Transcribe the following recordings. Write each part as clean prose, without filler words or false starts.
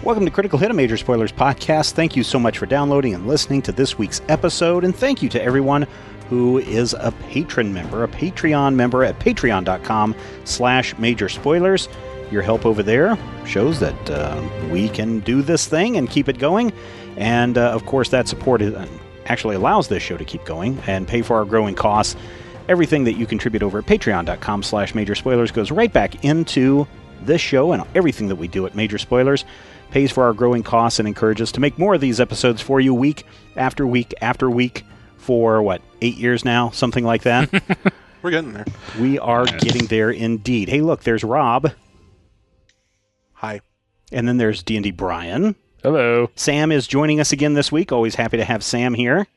Welcome to Critical Hit, a Major Spoilers podcast. Thank you so much for downloading and listening to this week's episode, and thank you to everyone who is a patron member, a Patreon member at patreon.com/Major Spoilers. Your help over there shows that we can do this thing and keep it going, and of course that support actually allows this show to keep going and pay for our growing costs. Everything that you contribute over at patreon.com/Major Spoilers goes right back into this show, and everything that we do at Major Spoilers pays for our growing costs and encourages us to make more of these episodes for you week after week after week for, 8 years now? Something like that. We're getting there. We are getting there indeed. Hey, look, there's Rob. Hi. And then there's D&D Brian. Hello. Sam is joining us again this week. Always happy to have Sam here.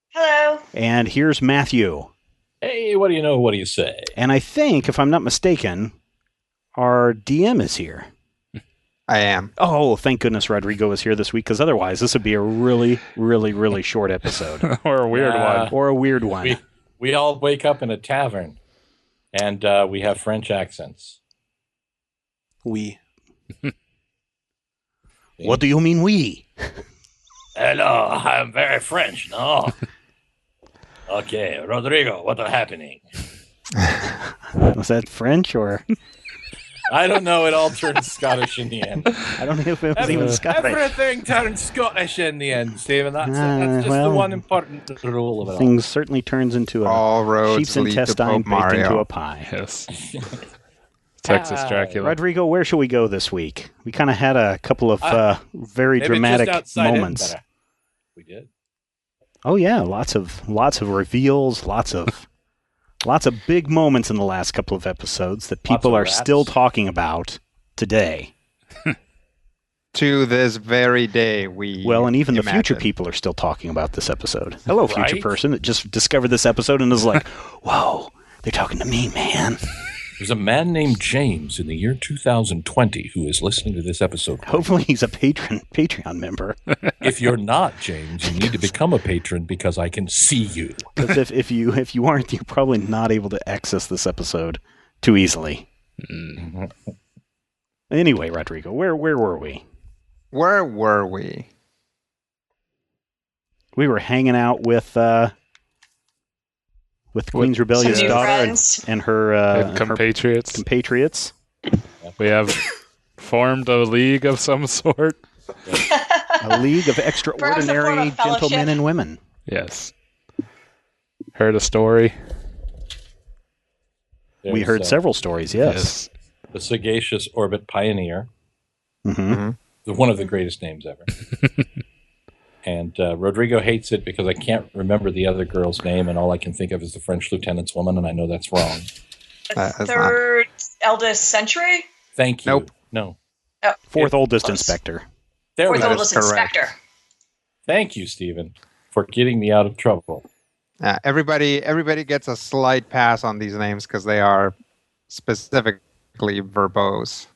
Hello. And here's Matthew. Hey, what do you know? What do you say? And I think, if I'm not mistaken, our DM is here. I am. Oh, thank goodness Rodrigo is here this week, because otherwise this would be a really, really, really short episode. Or a weird one. Or a weird one. We all wake up in a tavern, and we have French accents. We. What do you mean we? Hello, I'm very French, no? Okay, Rodrigo, what are happening? Was that French or... I don't know. It all turned Scottish in the end. I don't know if it was even Scottish. Everything turned Scottish in the end, Stephen. That's just the one important rule of it all. Things certainly turns into a sheep's intestine baked into a pie. Yes. Texas Dracula. Rodrigo, where shall we go this week? We kind of had a couple of very dramatic moments. We did. Oh yeah, lots of reveals, lots of big moments in the last couple of episodes that people are still talking about today. To this very day, and even the future people are still talking about this episode. Hello, future person that just discovered this episode and is like, whoa, they're talking to me, man. There's a man named James in the year 2020 who is listening to this episode. Hopefully he's a Patreon member. If you're not, James, you need to become a patron because I can see you. Because if you aren't, you're probably not able to access this episode too easily. Mm-hmm. Anyway, Rodrigo, where were we? Where were we? We were hanging out with Queen's rebellious daughter and her compatriots. We have formed a league of some sort. A league of extraordinary gentlemen and women. Yes. Heard a story. We heard several stories, yes. The Sagacious Orbit Pioneer. Mm-hmm. One of the greatest names ever. And Rodrigo hates it because I can't remember the other girl's name, and all I can think of is the French lieutenant's woman, and I know that's wrong. Third eldest century? Thank you. Nope. No. Oh. Fourth oldest inspector. Fourth oldest inspector. Thank you, Stephen, for getting me out of trouble. Everybody gets a slight pass on these names because they are specifically verbose.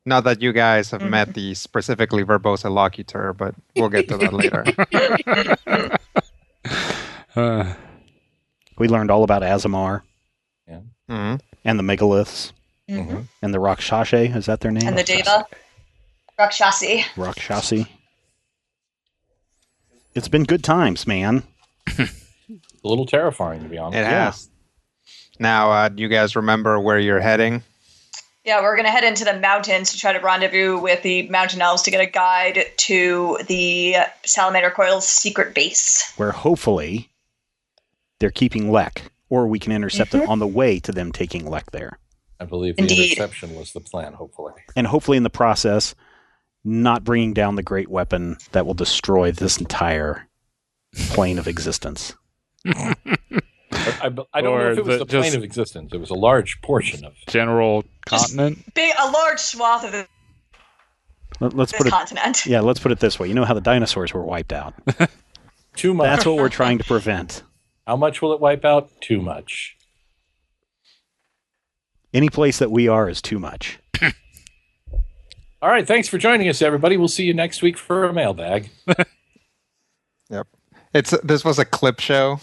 Not that you guys have met the specifically verbose allocutor, but we'll get to that later. We learned all about Azamar. Yeah. Mm-hmm. And the megaliths. Mm-hmm. And the Rakshashe, is that their name? And the Deva. Rakshasi. It's been good times, man. A little terrifying, to be honest. It has. Now, do you guys remember where you're heading? Yeah, we're going to head into the mountains to try to rendezvous with the mountain elves to get a guide to the Salamander Coil's secret base. Where hopefully they're keeping Lek, or we can intercept them on the way to them taking Lek there. I believe the interception was the plan, hopefully. And hopefully in the process, not bringing down the great weapon that will destroy this entire plane of existence. I don't know if it was the plane of existence. It was a large portion of general continent. A large swath of the continent. Yeah, let's put it this way. You know how the dinosaurs were wiped out. Too much. That's what we're trying to prevent. How much will it wipe out? Too much. Any place that we are is too much. All right, thanks for joining us, everybody. We'll see you next week for a mailbag. Yep. This was a clip show.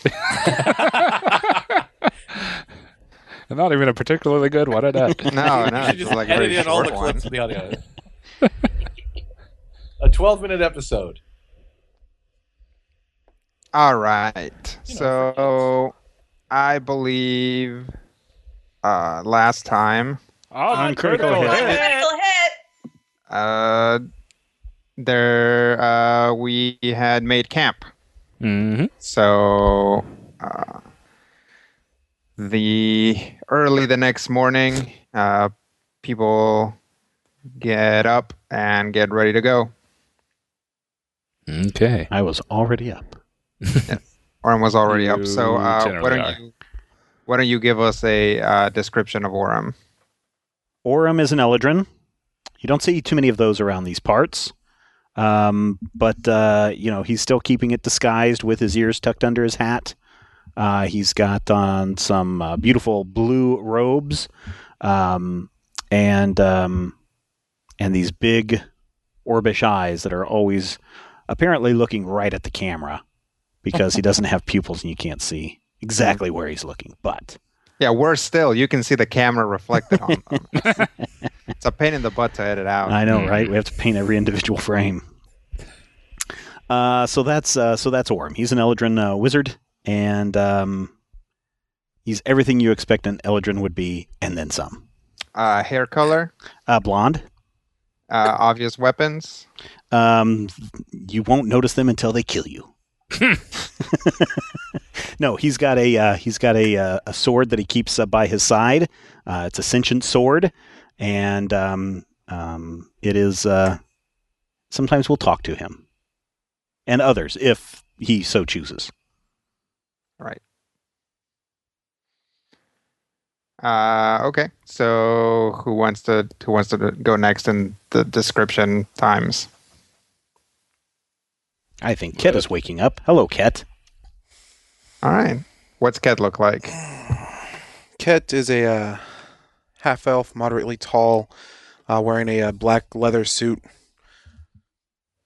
Not even a particularly good one at that. No. You should just edit in all the clips of the audio. 12-minute episode. All right. You know, So I believe last time On critical hit. Critical hit. we had made camp. Mm-hmm. So the next morning, people get up and get ready to go. Okay. I was already up. Orem was already up. So You generally why don't you give us a description of Orem? Orem is an Eldrin. You don't see too many of those around these parts. But he's still keeping it disguised with his ears tucked under his hat. He's got on some beautiful blue robes, and these big orbish eyes that are always apparently looking right at the camera because he doesn't have pupils and you can't see exactly where he's looking. But Yeah, worse still, you can see the camera reflected on them. It's a pain in the butt to edit out. I know, right? We have to paint every individual frame. So that's Orem. He's an Eldrin wizard, and he's everything you expect an Eldrin would be, and then some. Hair color, Blonde. obvious weapons. You won't notice them until they kill you. No, he's got a sword that he keeps by his side. It's a sentient sword, and it is. Sometimes we'll talk to him and others if he so chooses. Right. Okay. So who wants to go next in the description times? I think Ket is waking up. Hello, Ket. All right. What's Ket look like? Ket is a half-elf, moderately tall, wearing a black leather suit,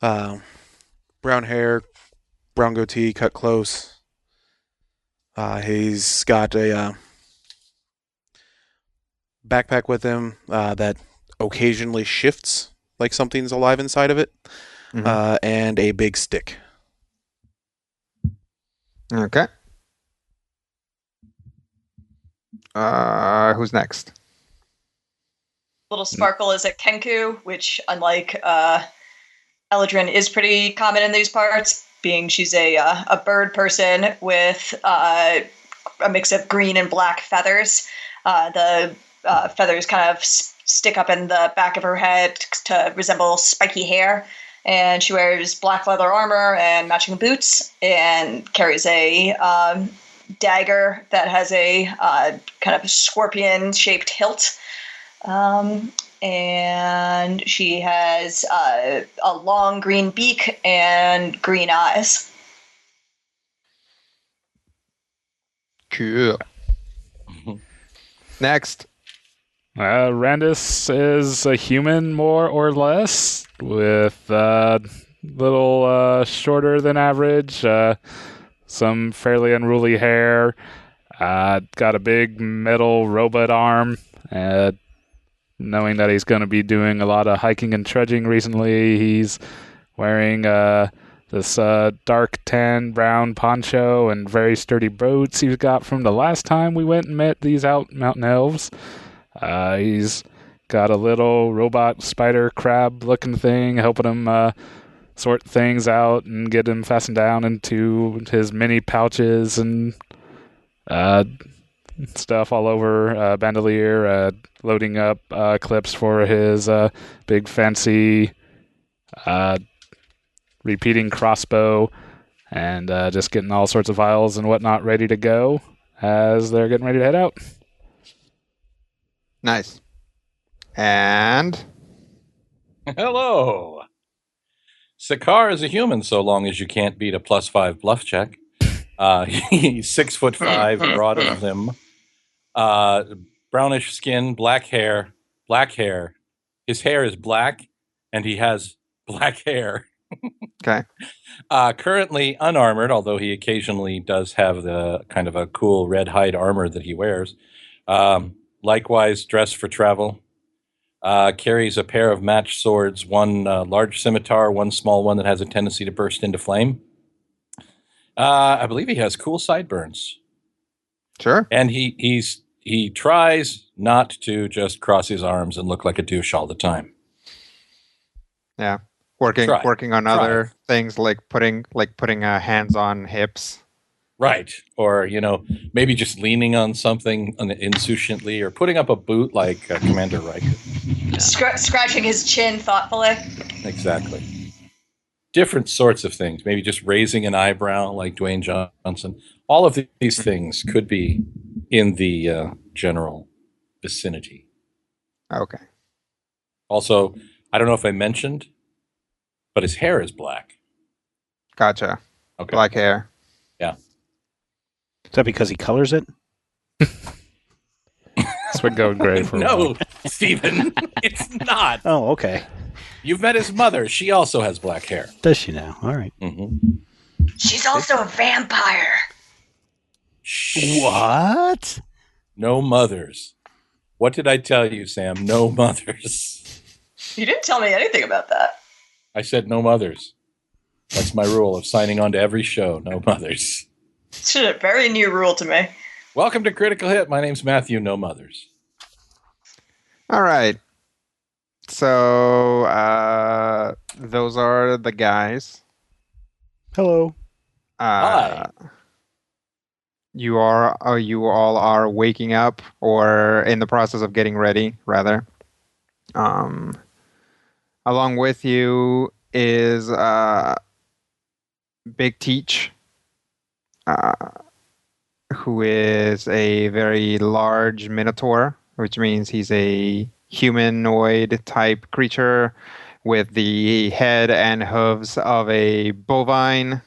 brown hair, brown goatee, cut close. He's got a backpack with him that occasionally shifts, like something's alive inside of it, and a big stick. Okay. Who's next? Little Sparkle is at Kenku, which, unlike Eldrin, is pretty common in these parts, being she's a bird person with a mix of green and black feathers. The feathers kind of stick up in the back of her head to resemble spiky hair. And she wears black leather armor and matching boots and carries a dagger that has a kind of scorpion-shaped hilt. And she has a long green beak and green eyes. Cool. Next. Randus is a human, more or less, with little shorter than average, some fairly unruly hair, got a big metal robot arm, knowing that he's going to be doing a lot of hiking and trudging recently. He's wearing this dark tan brown poncho and very sturdy boots he's got from the last time we went and met these mountain elves. He's got a little robot spider crab looking thing helping him sort things out and get him fastened down into his mini pouches and stuff all over bandolier, loading up clips for his big fancy repeating crossbow, and just getting all sorts of vials and whatnot ready to go as they're getting ready to head out. Nice. And Hello. Sakar is a human so long as you can't beat a +5 bluff check. He's 6'5", broad of limb, brownish skin, black hair. His hair is black, and he has black hair. okay. Currently unarmored, although he occasionally does have the kind of a cool red hide armor that he wears. Likewise, dressed for travel. carries a pair of matched swords, one large scimitar, one small one that has a tendency to burst into flame. I believe he has cool sideburns. Sure. And he tries not to just cross his arms and look like a douche all the time. Yeah. Working on other things like putting hands on hips. Right. Or, maybe just leaning on something insouciantly or putting up a boot like Commander Riker. Yeah. Scratching his chin thoughtfully. Exactly. Different sorts of things. Maybe just raising an eyebrow like Dwayne Johnson. All of these things could be in the general vicinity. Okay. Also, I don't know if I mentioned, but his hair is black. Gotcha. Okay. Black hair. Yeah. Is that because he colors it? It's been going great for a while. No, Stephen, it's not. Oh, okay. You've met his mother. She also has black hair. Does she now? All right. Mm-hmm. She's also a vampire. What? No mothers. What did I tell you, Sam? No mothers. You didn't tell me anything about that. I said no mothers. That's my rule of signing on to every show. No mothers. It's a very new rule to me. Welcome to Critical Hit. My name's Matthew. No mothers. All right. So those are the guys. Hello. Hi. You all are waking up or in the process of getting ready, rather. Along with you is Big Teach, who is a very large minotaur, which means he's a humanoid type creature with the head and hooves of a bovine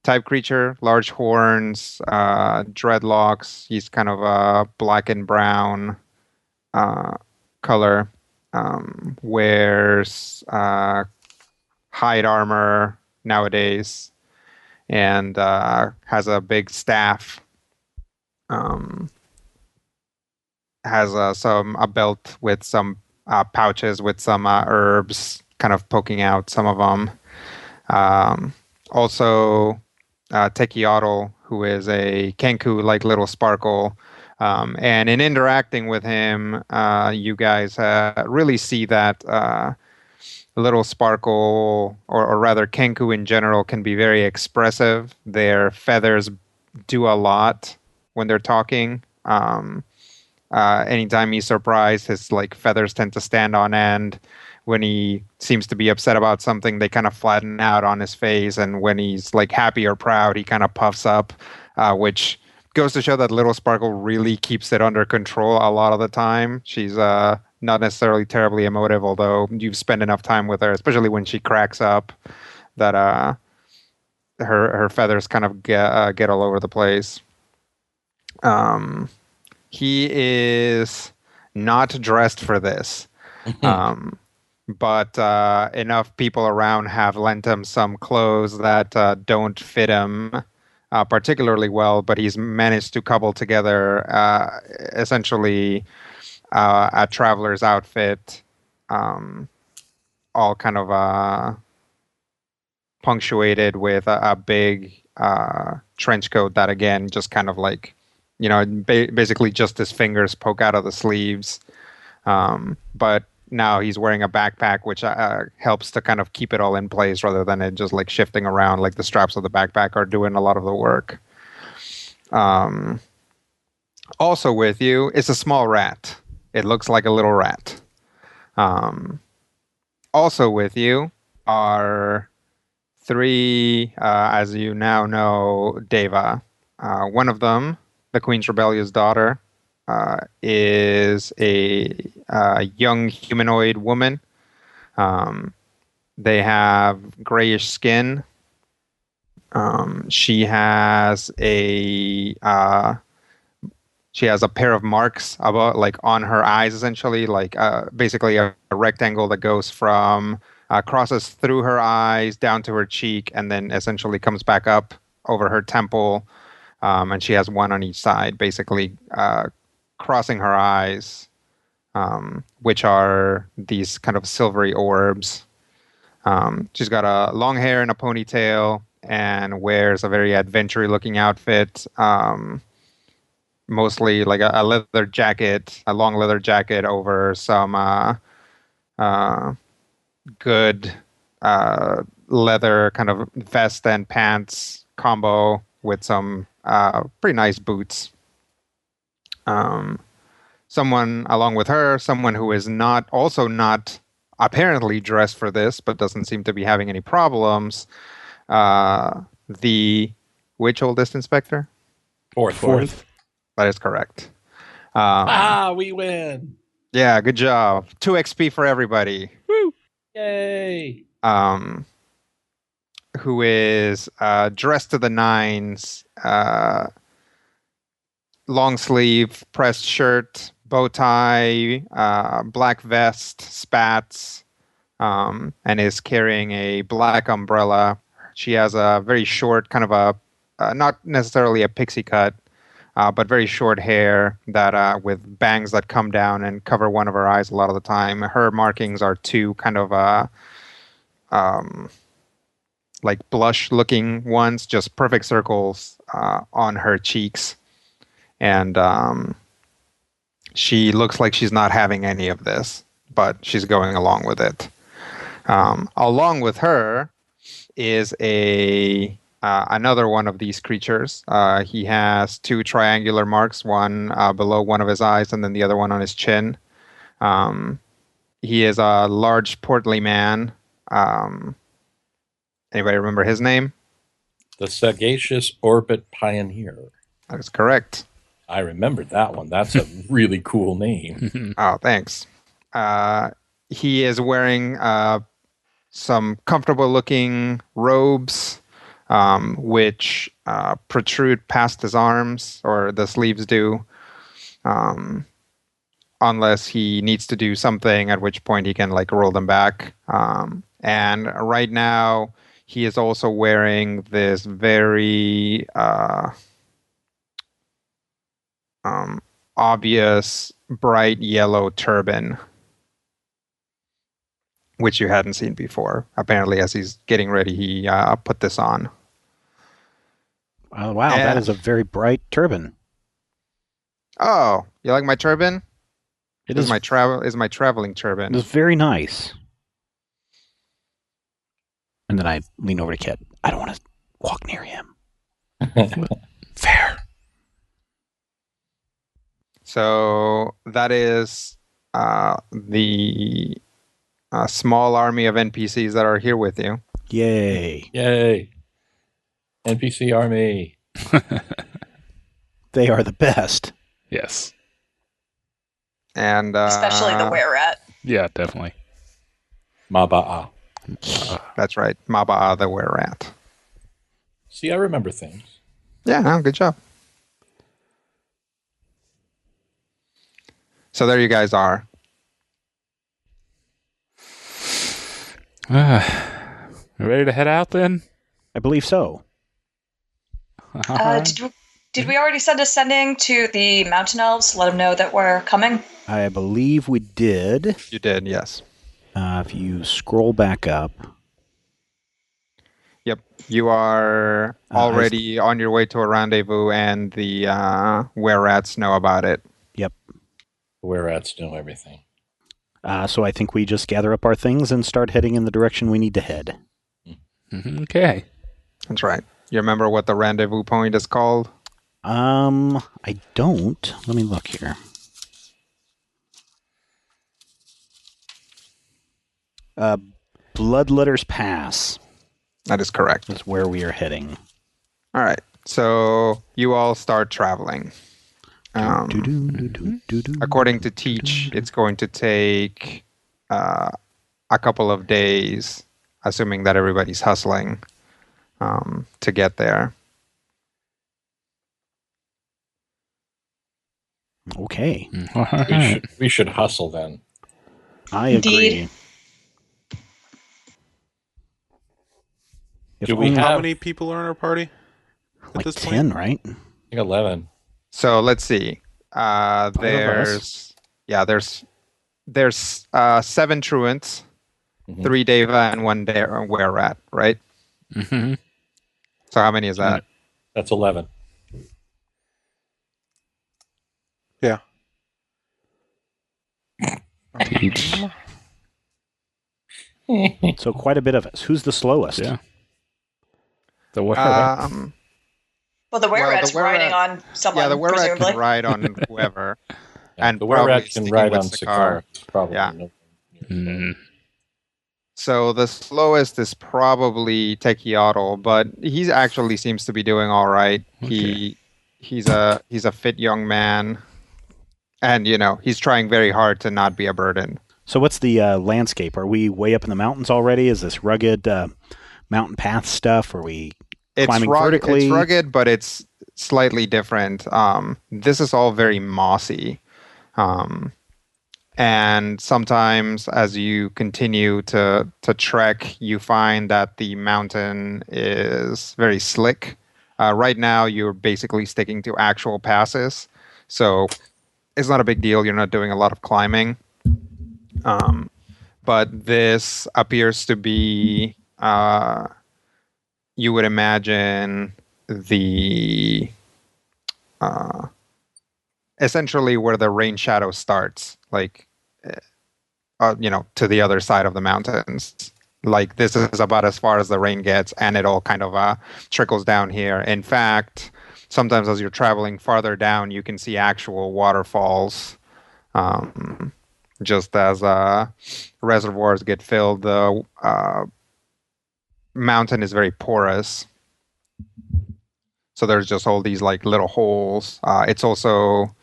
type creature, large horns, dreadlocks. He's kind of a black and brown color. Wears hide armor nowadays, and has a big staff. Has a belt with some pouches with some herbs kind of poking out some of them. Also, Tekiotl, who is a Kenku like little sparkle. And in interacting with him, you guys really see that little sparkle, or rather Kenku in general, can be very expressive. Their feathers do a lot when they're talking. Anytime he's surprised, his feathers tend to stand on end. When he seems to be upset about something, they kind of flatten out on his face. And when he's happy or proud, he kind of puffs up, which goes to show that Little Sparkle really keeps it under control a lot of the time. She's not necessarily terribly emotive, although you've spent enough time with her, especially when she cracks up, that her feathers kind of get all over the place. He is not dressed for this, but enough people around have lent him some clothes that don't fit him particularly well, but he's managed to cobble together essentially a traveler's outfit, all kind of punctuated with a big trench coat that, again, just kind of basically just his fingers poke out of the sleeves. But now he's wearing a backpack, which helps to kind of keep it all in place rather than it just shifting around. The straps of the backpack are doing a lot of the work. Also with you is a small rat. It looks like a little rat. Also with you are three, as you now know, Deva. One of them, the Queen's rebellious daughter, is a young humanoid woman. They have grayish skin. She has a pair of marks about on her eyes, essentially, basically a rectangle that goes from crosses through her eyes down to her cheek, and then essentially comes back up over her temple. And she has one on each side, basically crossing her eyes which are these kind of silvery orbs. She's got a long hair and a ponytail and wears a very adventure-looking outfit. Mostly like a leather jacket, a long leather jacket over some good leather kind of vest and pants combo with some pretty nice boots. Someone along with her, someone who is not apparently dressed for this, but doesn't seem to be having any problems. Which oldest inspector? Fourth. That is correct. We win. Yeah, good job. 2 XP for everybody. Woo! Yay! Who is dressed to the nines, long sleeve, pressed shirt, bow tie, black vest, spats, and is carrying a black umbrella. She has a very short, kind of not necessarily a pixie cut, but very short hair that with bangs that come down and cover one of her eyes a lot of the time. Her markings are 2 kind of like blush-looking ones, just perfect circles on her cheeks. And she looks like she's not having any of this, but she's going along with it. Along with her is another one of these creatures. He has 2 triangular marks, one below one of his eyes and then the other one on his chin. He is a large, portly man. Anybody remember his name? The Sagacious Orbit Pioneer. That is correct. I remembered that one. That's a really cool name. Oh, thanks. He is wearing some comfortable-looking robes, which protrude past his arms, or the sleeves do, unless he needs to do something, at which point he can like roll them back. And right now, he is also wearing this very obvious bright yellow turban, which you hadn't seen before. Apparently, as he's getting ready, he put this on. Wow, that is a very bright turban. Oh, you like my turban? It is is my traveling turban. It is very nice. And then I lean over to Kit. I don't want to walk near him. Fair. So that is the small army of NPCs that are here with you. Yay. Yay. NPC army. They are the best. Yes. And Especially the were-rat. Yeah, definitely. Maba'a. That's right. Maba'a the were-rat. See, I remember things. Yeah, no, good job. So there you guys are. Ready to head out then? I believe so. Did we already send a sending to the mountain elves? Let them know that we're coming? I believe we did. You did, yes. If you scroll back up. Yep. You are already on your way to a rendezvous, and the were-rats know about it. Yep. Were-rats know everything. So I think we just gather up our things and start heading in the direction we need to head. Okay. That's right. You remember what the rendezvous point is called? I don't. Let me look here. Bloodletter's Pass. That is correct. That's where we are heading. All right. So you all start traveling. According to Teach, it's going to take a couple of days, assuming that everybody's hustling to get there. Okay. We should hustle then. I agree. Indeed. How many people are in our party? Like 10, right? I think 11. So let's see. There's there's 7 truants, Mhm. 3 Deva, and 1 were rat, right? Mm-hmm. So how many is that? That's 11. Yeah. Teach. So quite a bit of us. Who's the slowest? Yeah. The were Um, Well, the Well, were-rat's the were-rat- riding on someone, yeah, the were rat presumably. can ride on whoever. Yeah, And the probably were-rat can sticking ride with on Sakar. Sakar. Probably. Yeah. No. Mm. So the slowest is probably Tekiotl, but he actually seems to be doing all right. Okay. He's a fit young man, and he's trying very hard to not be a burden. So what's the landscape? Are we way up in the mountains already? Is this rugged mountain path stuff? Are we climbing vertically? It's rugged, but it's slightly different. This is all very mossy. And sometimes as you continue to trek, you find that the mountain is very slick. Right now, you're basically sticking to actual passes. So it's not a big deal. You're not doing a lot of climbing. But this appears to be, you would imagine, the essentially where the rain shadow starts, like to the other side of the mountains. Like this is about as far as the rain gets, and it all kind of trickles down here. In fact, sometimes as you're traveling farther down, you can see actual waterfalls. Just as reservoirs get filled, the mountain is very porous. So there's just all these like little holes. It's also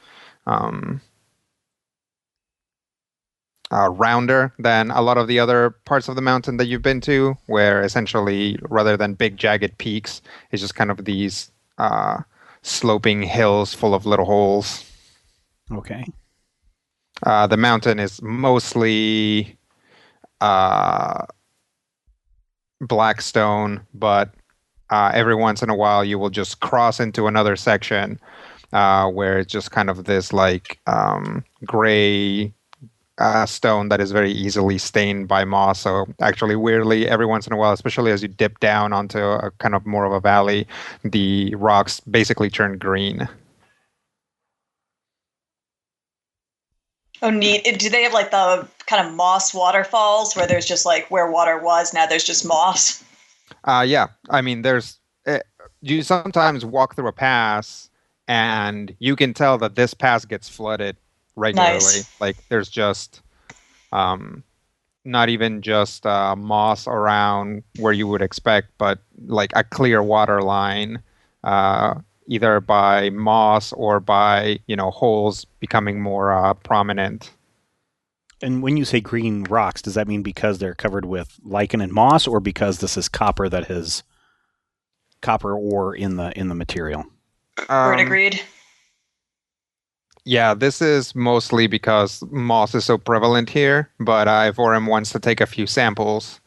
rounder than a lot of the other parts of the mountain that you've been to, where essentially rather than big jagged peaks, it's just kind of these sloping hills full of little holes. Okay. The mountain is mostly black stone, but every once in a while you will just cross into another section where it's just kind of this like gray stone that is very easily stained by moss. So actually, weirdly, every once in a while, especially as you dip down onto a kind of more of a valley, the rocks basically turn green. Oh, neat. Do they have like the kind of moss waterfalls where there's just like where water was, now there's just moss? Yeah, I mean, you sometimes walk through a pass and you can tell that this pass gets flooded regularly. Nice. Like there's just not even just moss around where you would expect, but like a clear water line, either by moss or by holes becoming more prominent. And when you say green rocks, does that mean because they're covered with lichen and moss, or because this is copper that has copper ore in the material? Agreed. Yeah, this is mostly because moss is so prevalent here, but Vorum wants to take a few samples.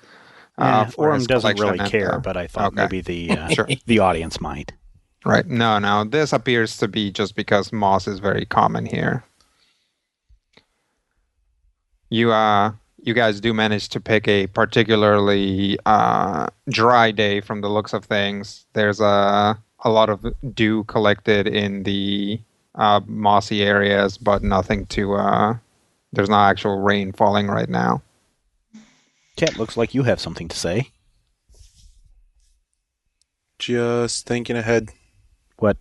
For his Orem doesn't collection really and, care, but I thought okay. maybe the Sure. the audience might. Right. No. This appears to be just because moss is very common here. You guys do manage to pick a particularly dry day from the looks of things. There's a lot of dew collected in the mossy areas, but nothing to. There's no actual rain falling right now. Cat, looks like you have something to say. Just thinking ahead. What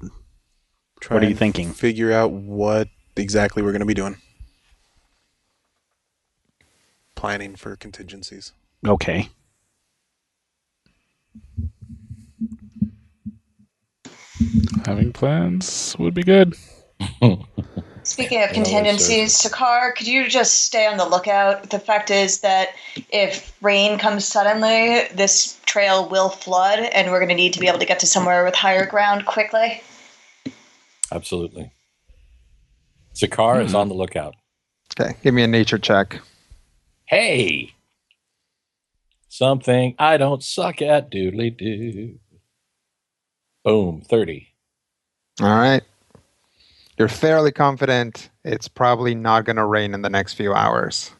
are you and thinking? Figure out what exactly we're going to be doing. Planning for contingencies. Okay. Having plans would be good. Speaking of contingencies, Sakar, could you just stay on the lookout? The fact is that if rain comes suddenly, this trail will flood, and we're going to need to be able to get to somewhere with higher ground quickly. Absolutely. Sakar is on the lookout. Okay, give me a nature check. Hey! Something I don't suck at, doodly doo. Boom, 30. All right. You're fairly confident it's probably not going to rain in the next few hours.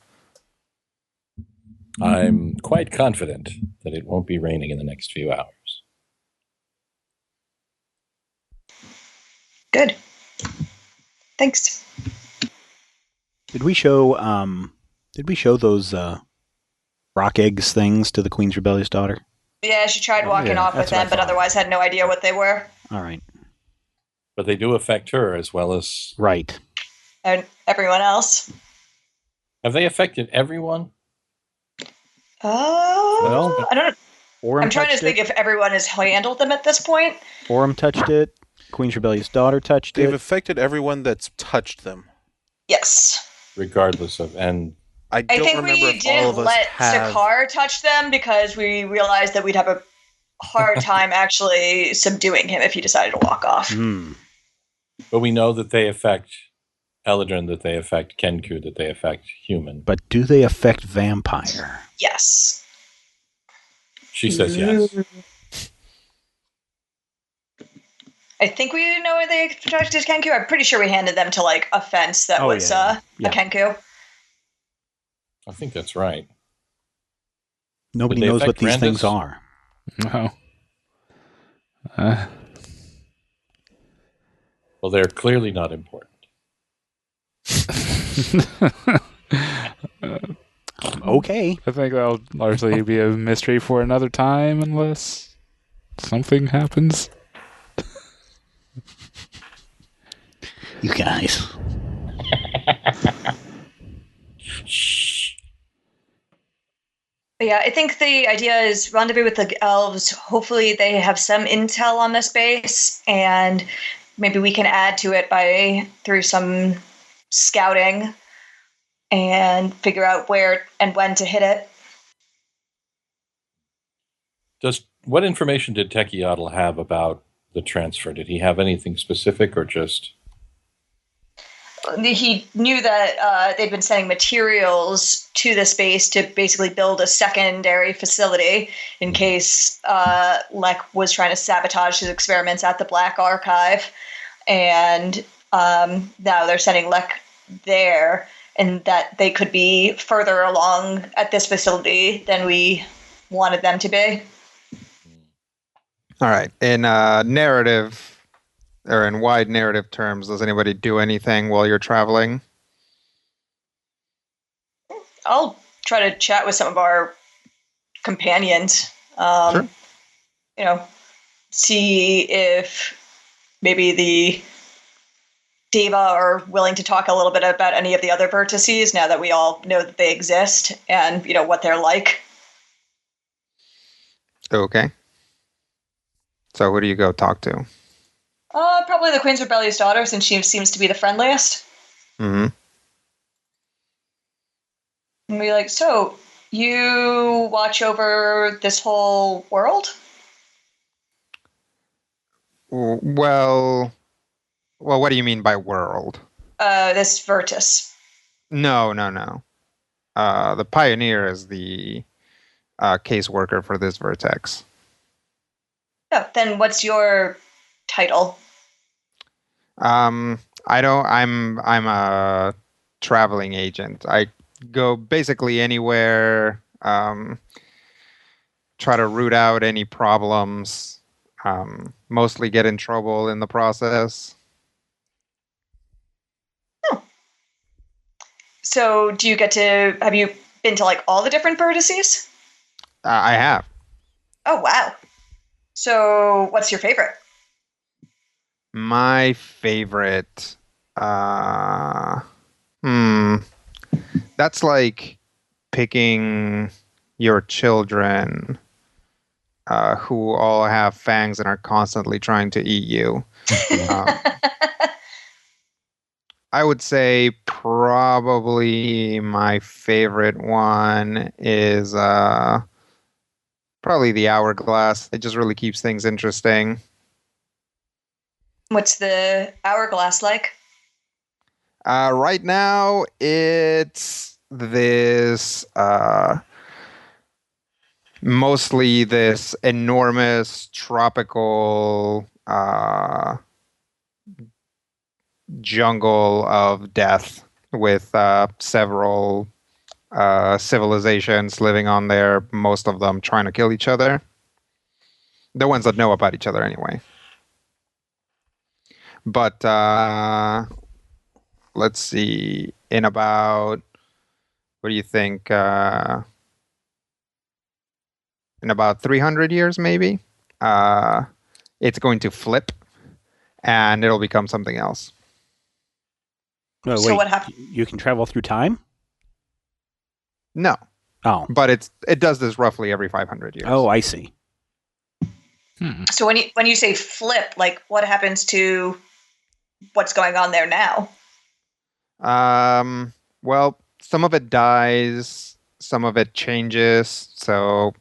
I'm quite confident that it won't be raining in the next few hours. Good. Thanks. Did we show those rock eggs things to the Queen's rebellious daughter? Yeah, she tried walking off with that's what I them, but thought. otherwise had no idea what they were. All right. But they do affect her as well as... Right. And everyone else. Have they affected everyone? Well, I don't know. Orem I'm trying to touched think it. if everyone has handled them at this point. Orem touched it. Queen's rebellious daughter touched They've it. affected everyone that's touched them. Yes. Regardless of... And I I don't think remember we if all didn't of us let have. Sakar touch them because we realized that we'd have a hard time actually subduing him if he decided to walk off. but we know that they affect Eldrin, that they affect Kenku, that they affect human. But do they affect vampire? Yes. She says yes. I think we know where they attracted Kenku. I'm pretty sure we handed them to like a fence that was yeah. a Kenku. I think that's right. Nobody Did they knows what affect these Brandis? things are. No. Well, they're clearly not important. Okay. I think that'll largely be a mystery for another time unless something happens. You guys. But yeah, I think the idea is rendezvous with the elves. Hopefully they have some intel on this base, and maybe we can add to it through some scouting and figure out where and when to hit it. What information did Tekiatl have about the transfer? Did he have anything specific or just... He knew that they'd been sending materials to the space to basically build a secondary facility in case Lek was trying to sabotage his experiments at the Black Archive. And now they're sending Lek there, and that they could be further along at this facility than we wanted them to be. All right. In narrative, or in wide narrative terms, does anybody do anything while you're traveling? I'll try to chat with some of our companions. Sure. You know, see if maybe the Deva are willing to talk a little bit about any of the other vertices now that we all know that they exist and, you know, what they're like. Okay. So who do you go talk to? Probably the Queen's Rebellious daughter, since she seems to be the friendliest. Mm-hmm. And be like, so, you watch over this whole world? Well, what do you mean by world? This Vertus. No. The Pioneer is the caseworker for this vertex. Oh, then what's your title? I'm a traveling agent. I go basically anywhere, try to root out any problems, mostly get in trouble in the process. So, have you been to like all the different vertices? I have. Oh, wow. So, what's your favorite? My favorite, that's like picking your children who all have fangs and are constantly trying to eat you. I would say probably my favorite one is probably the Hourglass. It just really keeps things interesting. What's the Hourglass like? Right now, it's this mostly this enormous tropical jungle of death with several civilizations living on there, most of them trying to kill each other. The ones that know about each other, anyway. But let's see. In about, what do you think? In about 300 years, maybe, it's going to flip, and it'll become something else. Oh, So wait, what happened? you can travel through time? No, Oh. but it does this roughly every 500 years. Oh, I see. So when you say flip, like what happens to what's going on there now? Well, some of it dies, some of it changes. So,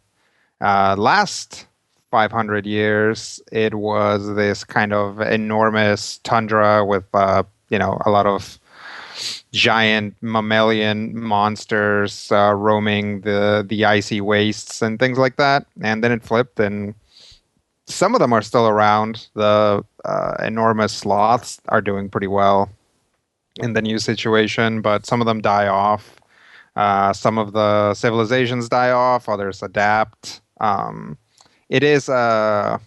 last 500 years, it was this kind of enormous tundra with, a lot of giant mammalian monsters roaming the icy wastes and things like that. And then it flipped, and some of them are still around. The enormous sloths are doing pretty well in the new situation, but some of them die off. Some of the civilizations die off, others adapt. It is a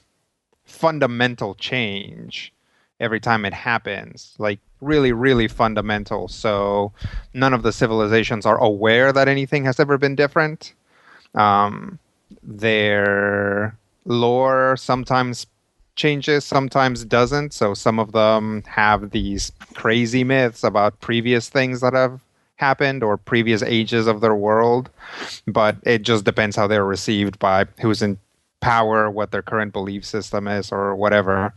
fundamental change every time it happens, like really, really fundamental. So none of the civilizations are aware that anything has ever been different. Their lore sometimes changes, sometimes doesn't. So some of them have these crazy myths about previous things that have happened or previous ages of their world, but it just depends how they're received by who's in power, what their current belief system is, or whatever.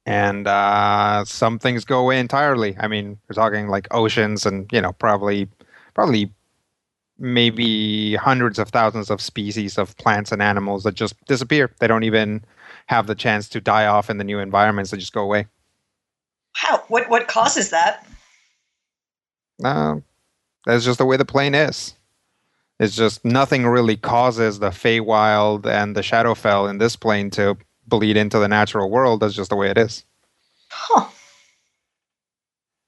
And some things go away entirely. I mean, we're talking like oceans and, probably maybe hundreds of thousands of species of plants and animals that just disappear. They don't even have the chance to die off in the new environments. They just go away. How? What causes that? That's just the way the plane is. It's just nothing really causes the Feywild and the Shadowfell in this plane to bleed into the natural world. That's just the way it is. Huh.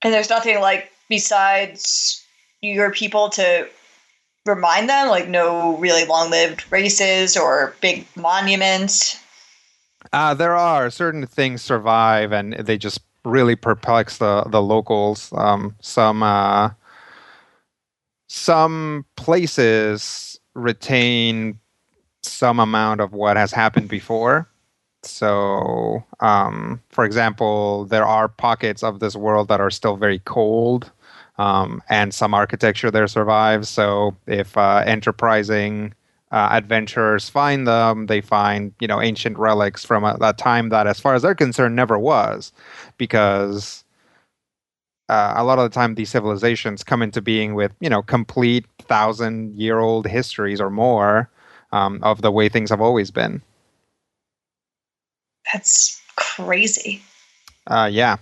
And there's nothing like besides your people to remind them, like no really long-lived races or big monuments? There are certain things survive, and they just really perplex the locals. Some places retain some amount of what has happened before. So, for example, there are pockets of this world that are still very cold, and some architecture there survives. So if enterprising adventurers find them, they find, ancient relics from a time that, as far as they're concerned, never was, because a lot of the time these civilizations come into being with, complete 1,000-year-old histories or more of the way things have always been. That's crazy. Yeah.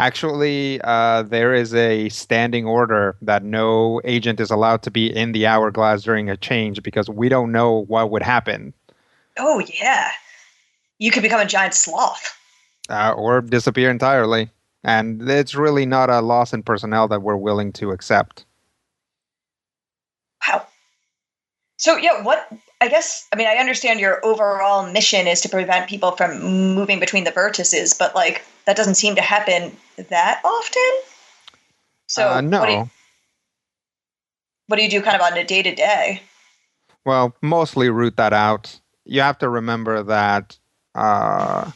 Actually, there is a standing order that no agent is allowed to be in the hourglass during a change because we don't know what would happen. Oh, yeah. You could become a giant sloth. Or disappear entirely. And it's really not a loss in personnel that we're willing to accept. Wow. So, yeah, I understand your overall mission is to prevent people from moving between the vertices, but, that doesn't seem to happen that often? So, no. What do you do kind of on a day-to-day? Well, mostly root that out. You have to remember that, I'll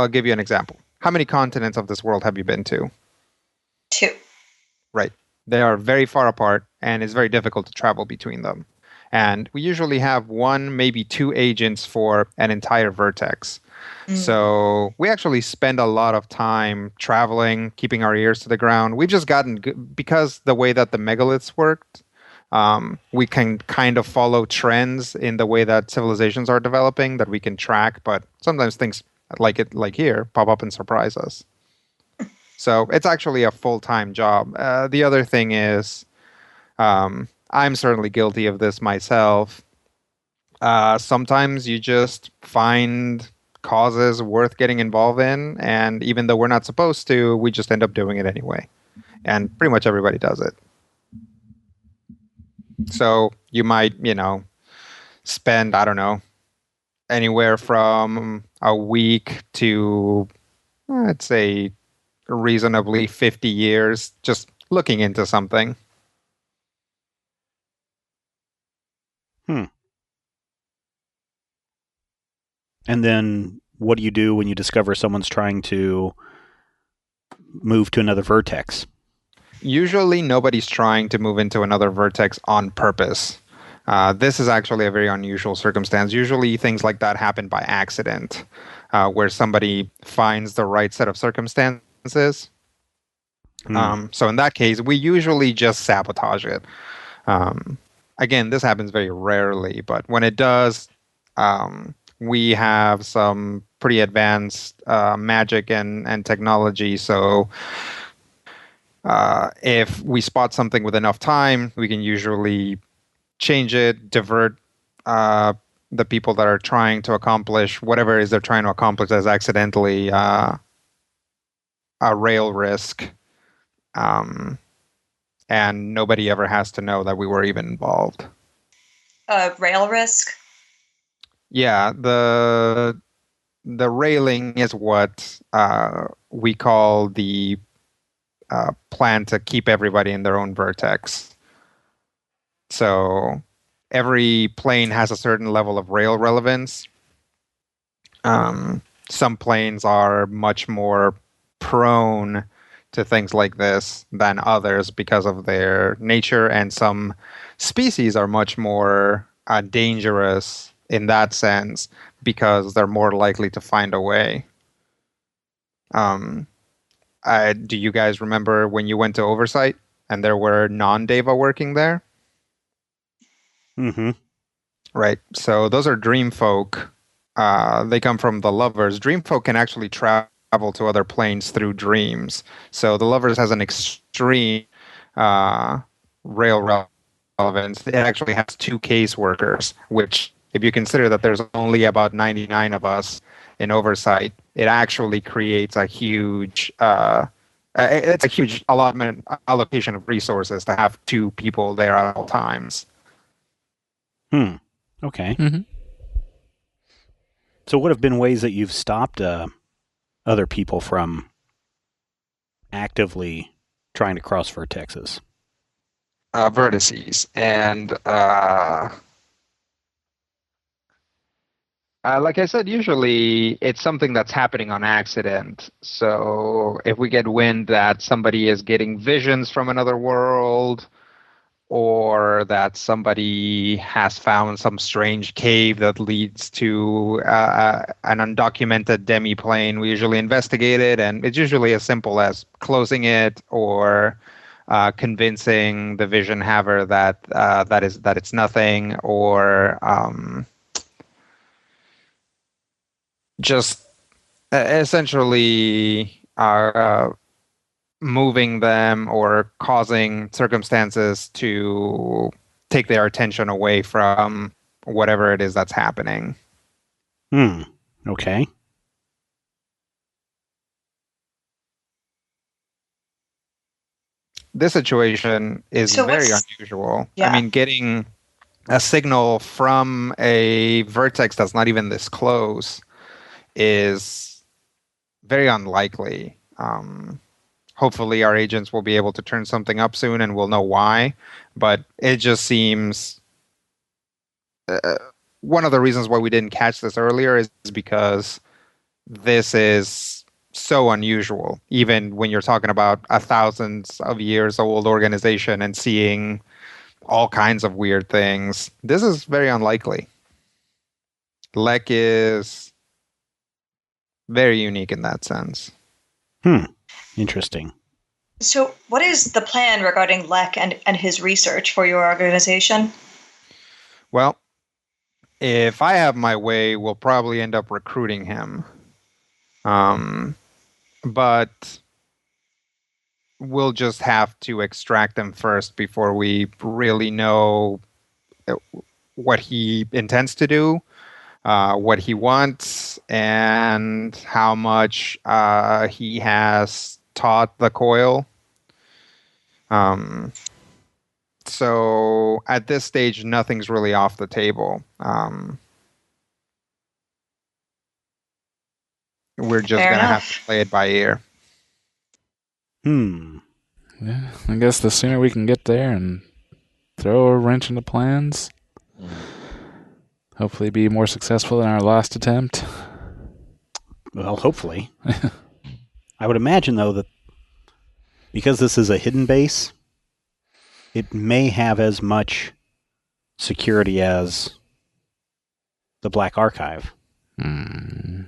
give you an example. How many continents of this world have you been to? 2. Right. They are very far apart, and it's very difficult to travel between them. And we usually have 1, maybe 2 agents for an entire vertex. So we actually spend a lot of time traveling, keeping our ears to the ground. We've just gotten good, because the way that the megaliths worked, we can kind of follow trends in the way that civilizations are developing that we can track, but sometimes things like here pop up and surprise us. So it's actually a full-time job. The other thing is, I'm certainly guilty of this myself. Sometimes you just find causes worth getting involved in, and even though we're not supposed to, we just end up doing it anyway. And pretty much everybody does it. So you might, spend, I don't know, anywhere from a week to, I'd say, reasonably 50 years just looking into something. And then what do you do when you discover someone's trying to move to another vertex? Usually nobody's trying to move into another vertex on purpose. This is actually a very unusual circumstance. Usually things like that happen by accident, where somebody finds the right set of circumstances. So in that case, we usually just sabotage it. Again, this happens very rarely, but when it does, we have some pretty advanced magic and technology. So if we spot something with enough time, we can usually change it, divert the people that are trying to accomplish whatever it is they're trying to accomplish as accidentally a rail risk. And nobody ever has to know that we were even involved. Rail risk? Yeah, the railing is what we call the plan to keep everybody in their own vertex. So every plane has a certain level of rail relevance. Some planes are much more prone to things like this than others because of their nature, and some species are much more dangerous in that sense because they're more likely to find a way. Do you guys remember when you went to Oversight and there were non-Deva working there? Mm-hmm. Right. So those are dream folk. They come from the Lovers. Dream folk can actually travel to other planes through dreams. So the Lovers has an extreme rail relevance. It actually has 2 caseworkers, which, if you consider that there's only about 99 of us in Oversight, it actually creates a huge it's a huge allocation of resources to have 2 people there at all times. Okay. Mm-hmm. So what have been ways that you've stopped other people from actively trying to cross vertexes? Vertices. And like I said, usually it's something that's happening on accident. So if we get wind that somebody is getting visions from another world, or that somebody has found some strange cave that leads to an undocumented demi-plane, we usually investigate it, and it's usually as simple as closing it or convincing the vision haver that it's nothing, or just essentially moving them or causing circumstances to take their attention away from whatever it is that's happening. Okay. This situation is very unusual. Yeah. I mean, getting a signal from a vertex that's not even this close is very unlikely. Hopefully our agents will be able to turn something up soon and we'll know why. But it just seems... one of the reasons why we didn't catch this earlier is because this is so unusual. Even when you're talking about a thousands of years old organization and seeing all kinds of weird things, this is very unlikely. Lek is very unique in that sense. Interesting. So what is the plan regarding Lek and his research for your organization? Well, if I have my way, we'll probably end up recruiting him. But we'll just have to extract him first before we really know what he intends to do. what he wants and how much he has taught the coil. So at this stage, nothing's really off the table. We're just Fair going to have enough. to play it by ear. Yeah, I guess the sooner we can get there and throw a wrench into plans, hopefully be more successful than our last attempt. Well, hopefully. I would imagine, though, that because this is a hidden base, it may have as much security as the Black Archive. The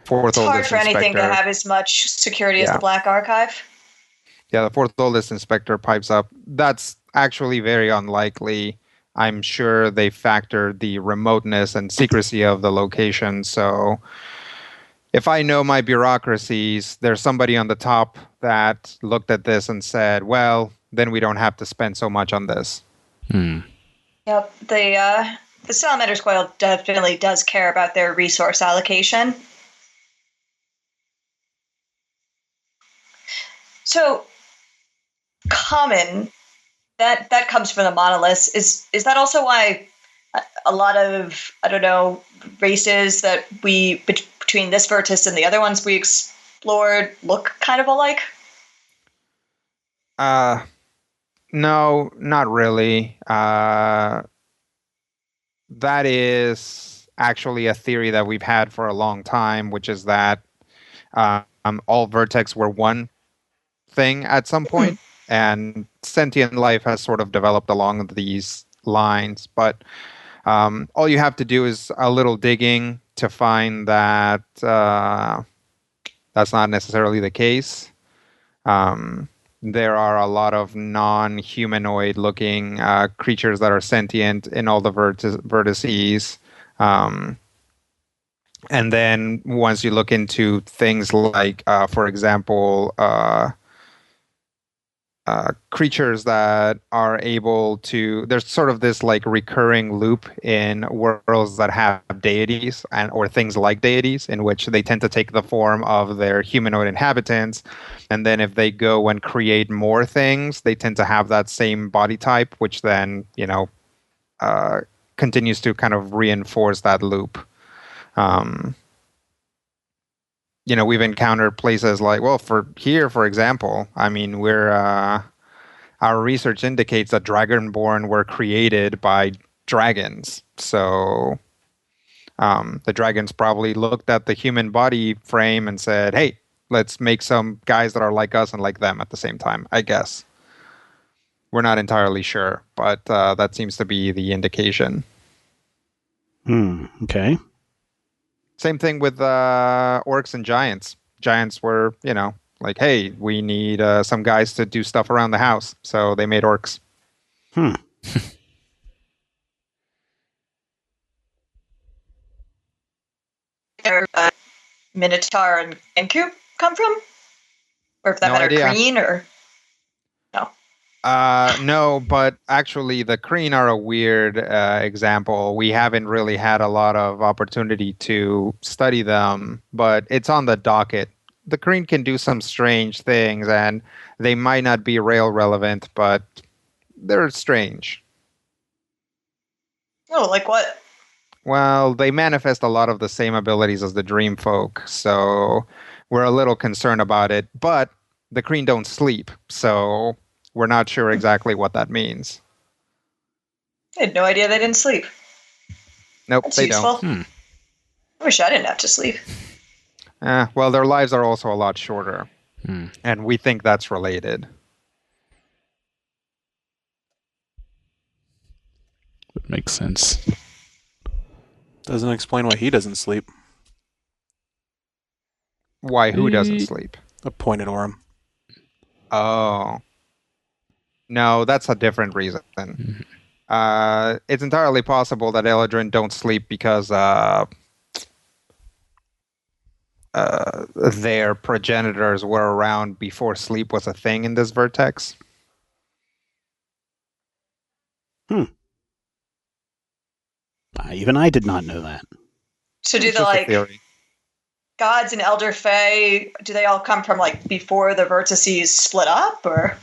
fourth It's hard oldest for anything to inspector. have as much security as Yeah. the Black Archive. Yeah, the fourth oldest inspector pipes up. That's actually very unlikely. I'm sure they factored the remoteness and secrecy of the location. So if I know my bureaucracies, there's somebody on the top that looked at this and said, well, then we don't have to spend so much on this. Yep. The Salamanders Coil definitely does care about their resource allocation. So, common, that comes from the monoliths. Is that also why a lot of, I don't know, races that between this Vertus and the other ones we explored look kind of alike? No, not really. That is actually a theory that we've had for a long time, which is that all vertex were one thing at some point, and sentient life has sort of developed along these lines. But all you have to do is a little digging to find that that's not necessarily the case. There are a lot of non-humanoid looking creatures that are sentient in all the vertices. And then once you look into things like, for example, creatures that are able to, there's sort of this like recurring loop in worlds that have deities or things like deities, in which they tend to take the form of their humanoid inhabitants, and then if they go and create more things, they tend to have that same body type, which then continues to kind of reinforce that loop. We've encountered places like, well, for example, I mean, our research indicates that Dragonborn were created by dragons. So the dragons probably looked at the human body frame and said, hey, let's make some guys that are like us and like them at the same time, I guess. We're not entirely sure, but that seems to be the indication. Okay. Same thing with orcs and giants. Giants were, like, hey, we need some guys to do stuff around the house. So they made orcs. Where Minotaur and Enku come from? Or if that No matter, idea. Kreen or... No. No, but actually the Kreen are a weird example. We haven't really had a lot of opportunity to study them, but it's on the docket. The Kreen can do some strange things, and they might not be rail relevant, but they're strange. Oh, like what? Well, they manifest a lot of the same abilities as the Dream Folk, so we're a little concerned about it. But the Kreen don't sleep, so we're not sure exactly what that means. I had no idea they didn't sleep. Nope, That's they useful. don't. I wish I didn't have to sleep. Well, their lives are also a lot shorter, and we think that's related. Would make sense. Doesn't explain why he doesn't sleep. Why? Who doesn't sleep? A pointed Orem. Oh. No, that's a different reason. It's entirely possible that Eladrin don't sleep because their progenitors were around before sleep was a thing in this vertex. Even I did not know that. So do It's the just a like theory. gods and elder fae? Do they all come from like before the vertices split up, or?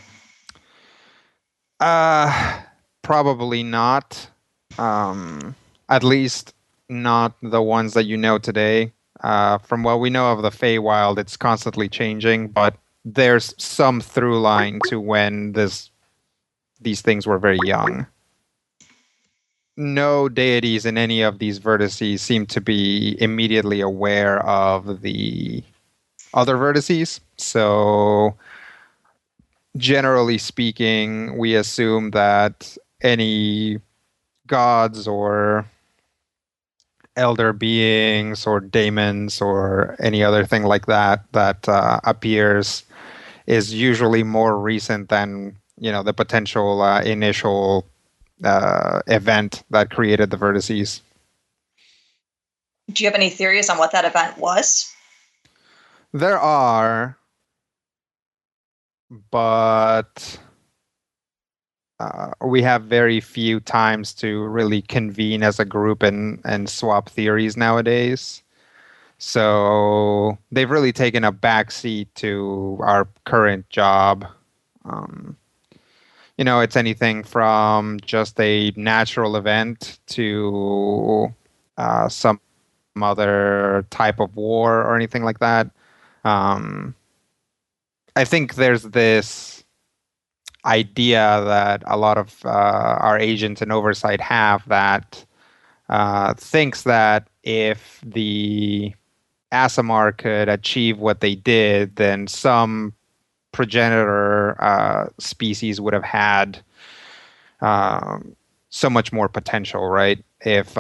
Probably not. At least not the ones that you know today. From what we know of the Feywild, it's constantly changing, but there's some through line to when these things were very young. No deities in any of these vertices seem to be immediately aware of the other vertices. So, generally speaking, we assume that any gods or elder beings or daemons or any other thing like that that appears is usually more recent than the potential initial event that created the vertices. Do you have any theories on what that event was? There are, but we have very few times to really convene as a group and swap theories nowadays. So they've really taken a backseat to our current job. Um, it's anything from just a natural event to some other type of war or anything like that. I think there's this idea that a lot of our agents and oversight have that thinks that if the Asimar could achieve what they did, then some progenitor species would have had so much more potential, right? If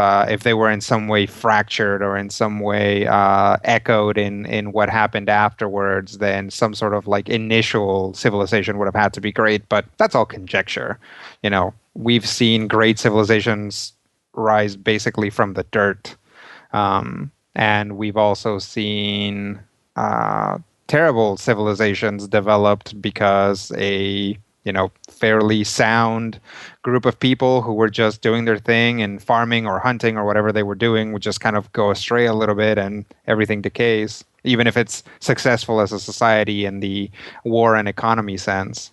they were in some way fractured or in some way echoed in what happened afterwards, then some sort of like initial civilization would have had to be great. But that's all conjecture. We've seen great civilizations rise basically from the dirt, and we've also seen terrible civilizations developed because a fairly sound group of people who were just doing their thing and farming or hunting or whatever they were doing would just kind of go astray a little bit and everything decays, even if it's successful as a society in the war and economy sense.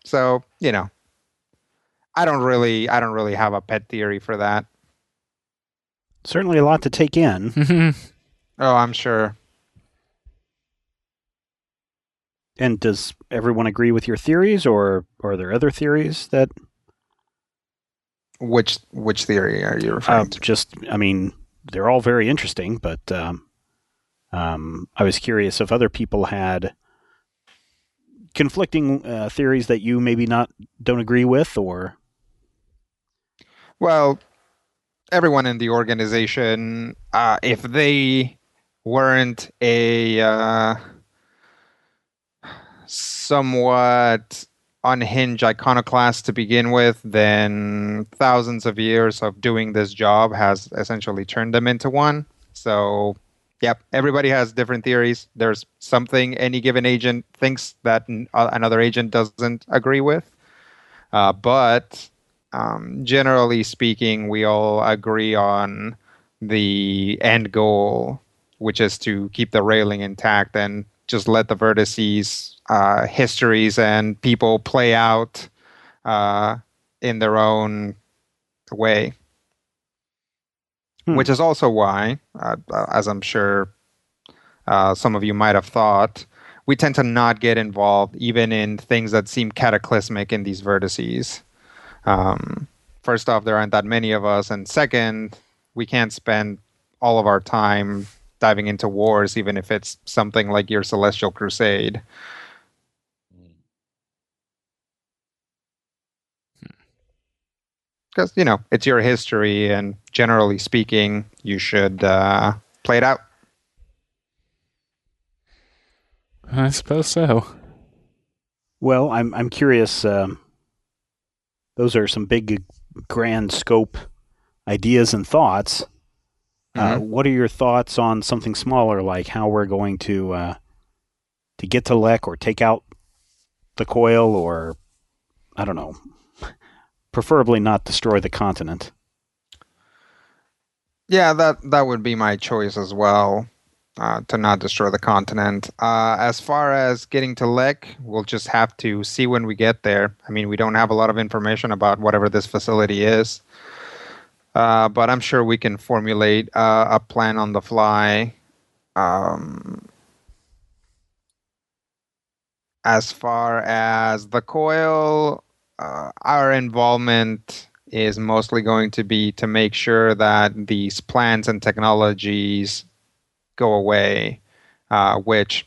So, I don't really have a pet theory for that. Certainly a lot to take in. Oh, I'm sure. And does everyone agree with your theories, or are there other theories that? Which theory are you referring to? They're all very interesting, but I was curious if other people had conflicting theories that you maybe don't agree with, or. Well, everyone in the organization, if they weren't a somewhat unhinged iconoclast to begin with, then thousands of years of doing this job has essentially turned them into one. So, yep, everybody has different theories. There's something any given agent thinks that another agent doesn't agree with. But generally speaking, we all agree on the end goal, which is to keep the railing intact and just let the vertices, histories, and people play out in their own way. Which is also why, as I'm sure some of you might have thought, we tend to not get involved even in things that seem cataclysmic in these vertices. First off, there aren't that many of us, and second, we can't spend all of our time diving into wars, even if it's something like your Celestial Crusade. Because, it's your history, and generally speaking, you should play it out. I suppose so. Well, I'm curious. Those are some big, grand scope ideas and thoughts. What are your thoughts on something smaller, like how we're going to get to Lek or take out the coil, or I don't know, preferably not destroy the continent. Yeah, that would be my choice as well, to not destroy the continent. As far as getting to Lek, we'll just have to see when we get there. I mean, we don't have a lot of information about whatever this facility is, but I'm sure we can formulate a plan on the fly. As far as the coil, our involvement is mostly going to be to make sure that these plans and technologies go away, which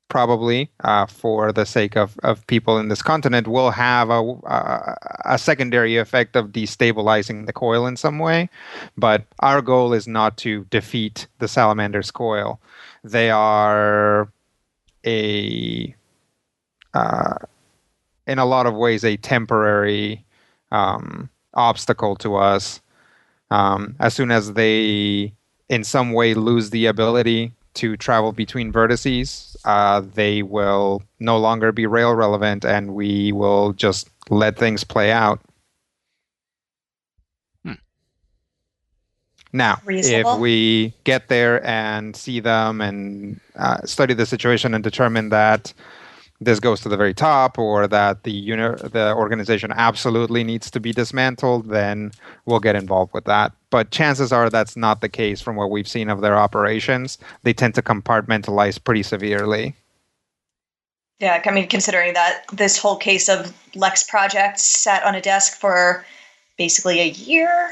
probably, for the sake of people in this continent, will have a secondary effect of destabilizing the coil in some way. But our goal is not to defeat the Salamander's coil. They are in a lot of ways, a temporary obstacle to us. As soon as they, in some way, lose the ability to travel between vertices, they will no longer be rail relevant, and we will just let things play out. Now, Reasonable. if we get there and see them and study the situation and determine that this goes to the very top, or that the organization absolutely needs to be dismantled, then we'll get involved with that. But chances are that's not the case from what we've seen of their operations. They tend to compartmentalize pretty severely. Yeah, I mean, considering that this whole case of Lex project sat on a desk for basically a year.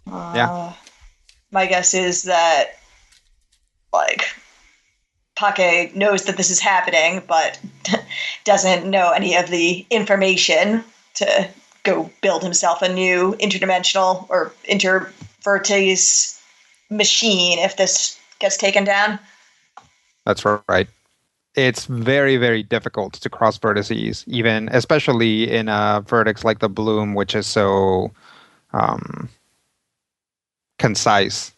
Yeah. My guess is that, like, Pake knows that this is happening, but doesn't know any of the information to go build himself a new interdimensional or intervertes machine if this gets taken down. That's right. It's very, very difficult to cross vertices, even especially in a vertex like the Bloom, which is so concise.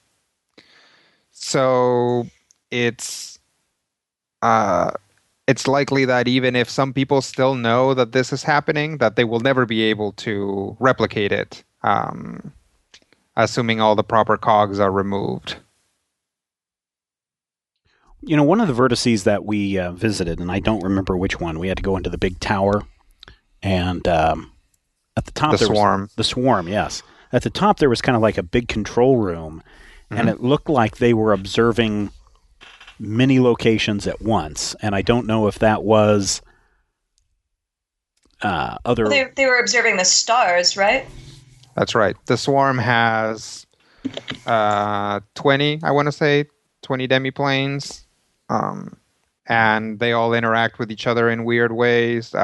So it's likely that even if some people still know that this is happening, that they will never be able to replicate it, assuming all the proper cogs are removed. You know, one of the vertices that we visited, and I don't remember which one, we had to go into the big tower, and at the top The swarm. The swarm, yes. At the top there was kind of like a big control room, and it looked like they were observing many locations at once, and I don't know if that was other... Well, they were observing the stars, right? That's right. The swarm has 20, I want to say, 20 demiplanes, and they all interact with each other in weird ways.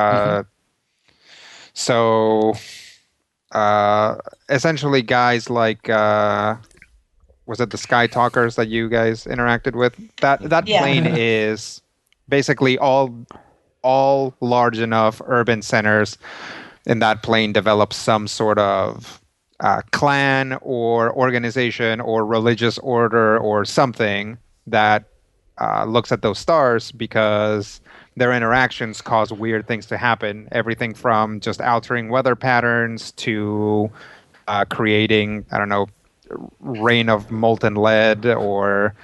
So, essentially, guys like... was it the Sky Talkers that you guys interacted with? That plane is basically all large enough urban centers in that plane develop some sort of clan or organization or religious order or something that looks at those stars, because their interactions cause weird things to happen. Everything from just altering weather patterns to creating, I don't know, rain of molten lead, or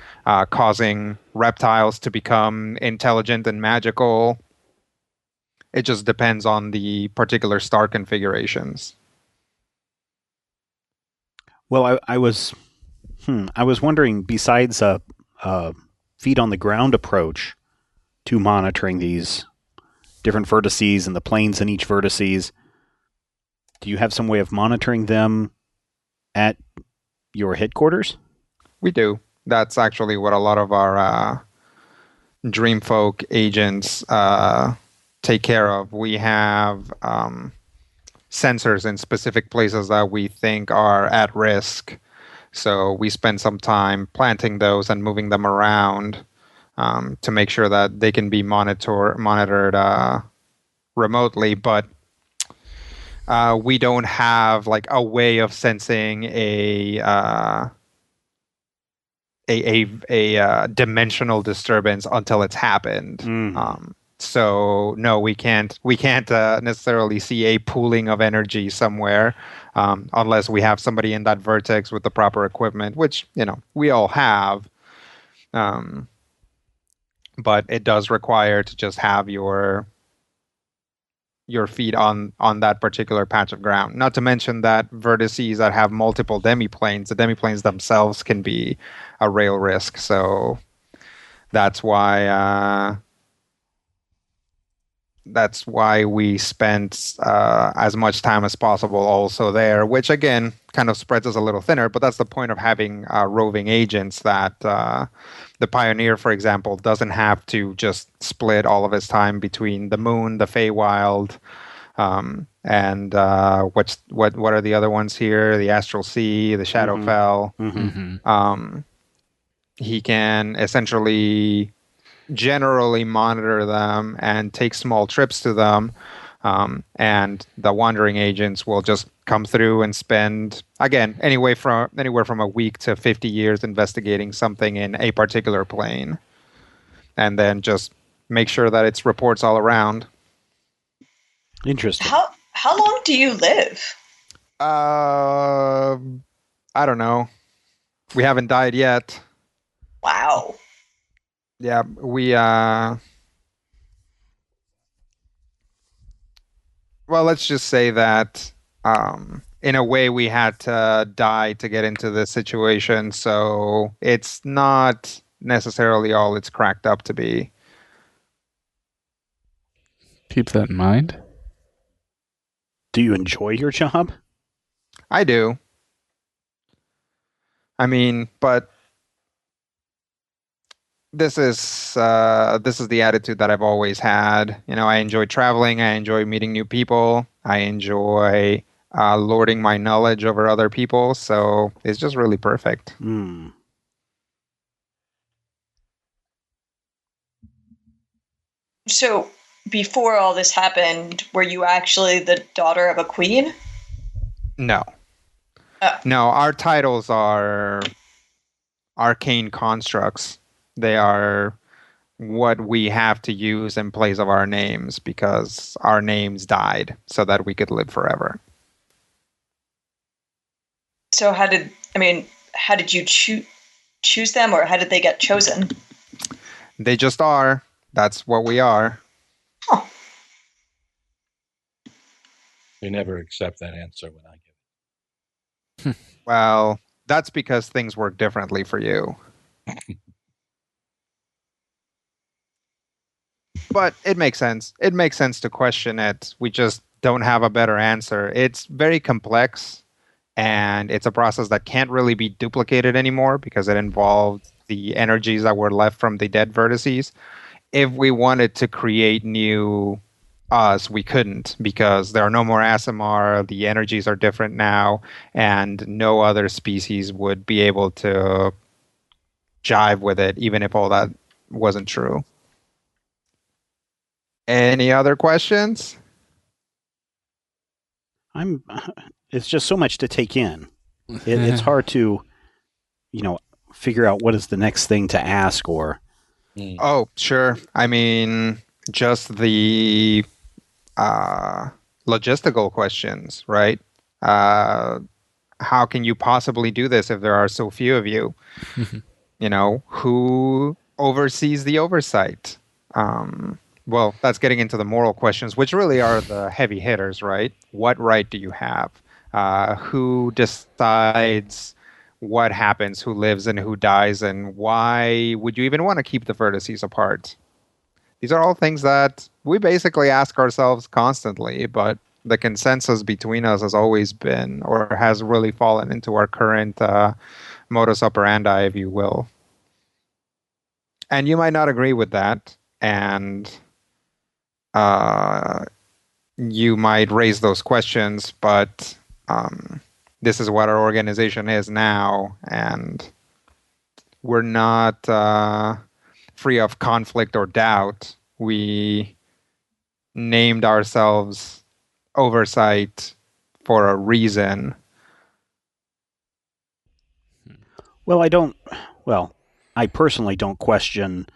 causing reptiles to become intelligent and magical. It just depends on the particular star configurations. Well, I was wondering, besides a feet on the ground approach to monitoring these different vertices and the planes in each vertices, do you have some way of monitoring them at your headquarters? We do. That's actually what a lot of our Dreamfolk agents take care of. We have sensors in specific places that we think are at risk. So we spend some time planting those and moving them around to make sure that they can be monitored remotely. But we don't have like a way of sensing a dimensional disturbance until it's happened. So no, we can't necessarily see a pooling of energy somewhere, unless we have somebody in that vertex with the proper equipment, which we all have. Um, but it does require to just have your feet on that particular patch of ground. Not to mention that vertices that have multiple demiplanes, the demiplanes themselves can be a rail risk. So that's why we spent as much time as possible also there, which again kind of spreads us a little thinner. But that's the point of having roving agents, that the Pioneer, for example, doesn't have to just split all of his time between the Moon, the Feywild, and what are the other ones here? The Astral Sea, the Shadowfell. He can essentially generally monitor them and take small trips to them, and the wandering agents will just come through and spend, again, anywhere from a week to 50 years investigating something in a particular plane, and then just make sure that it's reports all around. Interesting. How long do you live? I don't know. We haven't died yet. Wow. Yeah, we well, let's just say that in a way we had to die to get into this situation, so it's not necessarily all it's cracked up to be. Keep that in mind. Do you enjoy your job? I do. I mean, but this is the attitude that I've always had. I enjoy traveling. I enjoy meeting new people. I enjoy lording my knowledge over other people. So it's just really perfect. So before all this happened, were you actually the daughter of a queen? No. Oh. No, our titles are arcane constructs. They are what we have to use in place of our names because our names died so that we could live forever. So how did you choose them, or how did they get chosen? They just are. That's what we are. Huh. You never accept that answer when I give it. Well, that's because things work differently for you. But it makes sense. It makes sense to question it. We just don't have a better answer. It's very complex, and it's a process that can't really be duplicated anymore because it involved the energies that were left from the dead vertices. If we wanted to create new us, we couldn't because there are no more Asimar, the energies are different now, and no other species would be able to jive with it, even if all that wasn't true. Any other questions? It's just so much to take in. It's hard to, figure out what is the next thing to ask or. Oh, sure. I mean, just the logistical questions, right? How can you possibly do this if there are so few of you? Who oversees the oversight? Well, that's getting into the moral questions, which really are the heavy hitters, right? What right do you have? Who decides what happens, who lives and who dies, and why would you even want to keep the vertices apart? These are all things that we basically ask ourselves constantly, but the consensus between us has always been, or has really fallen into our current modus operandi, if you will. And you might not agree with that, and you might raise those questions, but this is what our organization is now, and we're not free of conflict or doubt. We named ourselves Oversight for a reason. I personally don't question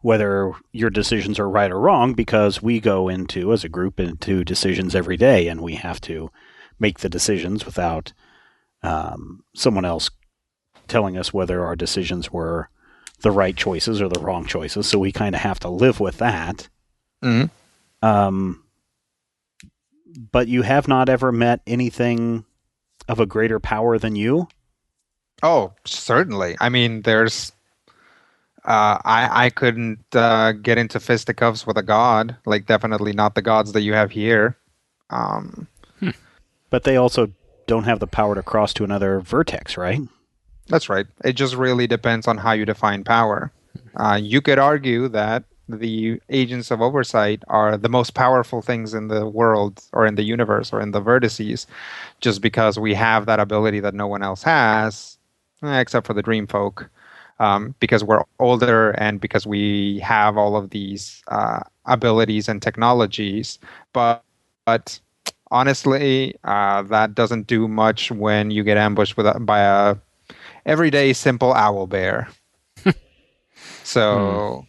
whether your decisions are right or wrong, because we go into, as a group, into decisions every day, and we have to make the decisions without someone else telling us whether our decisions were the right choices or the wrong choices. So we kind of have to live with that. Mm-hmm. But you have not ever met anything of a greater power than you? Oh, certainly. I mean, there's. I couldn't get into fisticuffs with a god. Like, definitely not the gods that you have here. But they also don't have the power to cross to another vertex, right? That's right. It just really depends on how you define power. You could argue that the agents of oversight are the most powerful things in the world or in the universe or in the vertices, just because we have that ability that no one else has, except for the dream folk, because we're older and because we have all of these abilities and technologies. But honestly, that doesn't do much when you get ambushed by a everyday simple owl bear. So,